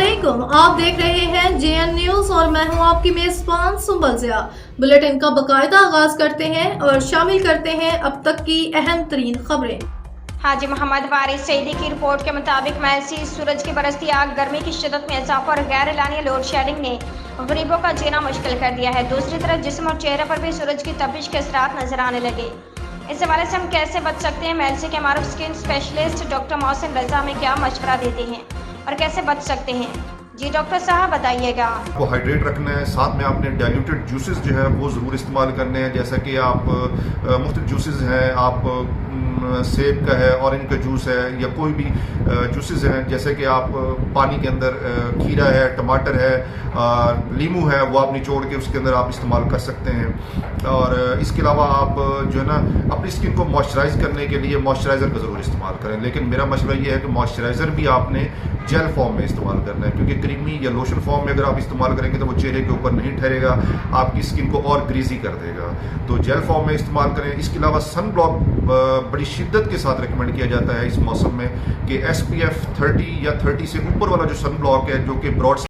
अस्सलामुअलैकुम, आप देख रहे हैं जेएन न्यूज और मैं हूं आपकी मेजबान सुंबल ज़िया। बुलेटिन का बाकायदा आगाज करते हैं और शामिल करते हैं अब तक की अहम तरीन खबरें। हाजी मोहम्मद वारिस सईदी की रिपोर्ट के मुताबिक मैलसी सूरज की बरसती आग, गर्मी की शिद्दत में इजाफा और गैर एलानिया लोड शेडिंग ने गरीबों का जीना मुश्किल कर दिया है। दूसरी तरफ जिस्म और चेहरे पर भी सूरज की तपिश के असरात नजर आने लगे। इस हवाले से हम कैसे बच सकते हैं, मैलसी के मारूफ skin specialist doctor Mohsin Raza हमें क्या मशवरा देते हैं और कैसे बच सकते हैं। जी डॉक्टर साहब बताइएगा। आपको हाइड्रेट रखना है, साथ में आपने डाइल्यूटेड जूसेस जो है वो ज़रूर इस्तेमाल करने हैं। जैसा कि आप मुख्तलिफ जूसेस हैं, आप सेब का है, ऑरेंज का जूस है या कोई भी जूसेस हैं, जैसे कि आप पानी के अंदर खीरा है, टमाटर है, नींबू है, वो आप निचोड़ के उसके अंदर आप इस्तेमाल कर सकते हैं। और इसके अलावा आप जो है ना अपनी स्किन को मॉइस्चराइज करने के लिए मॉइस्चराइज़र का ज़रूर इस्तेमाल करें। लेकिन मेरा मशवरा ये है कि मॉइस्चराइज़र भी आपने जेल फॉर्म में इस्तेमाल करना है, क्योंकि क्रीमी या लोशन फॉर्म में अगर आप इस्तेमाल करेंगे तो वो चेहरे के ऊपर नहीं ठहरेगा, आपकी स्किन को और ग्रीजी कर देगा। तो जेल फॉर्म में इस्तेमाल करें। इसके अलावा सन ब्लॉक बड़ी शिद्दत के साथ रिकमेंड किया जाता है इस मौसम में कि SPF 30 या 30 से ऊपर वाला जो सन ब्लॉक है, जो कि ब्रॉड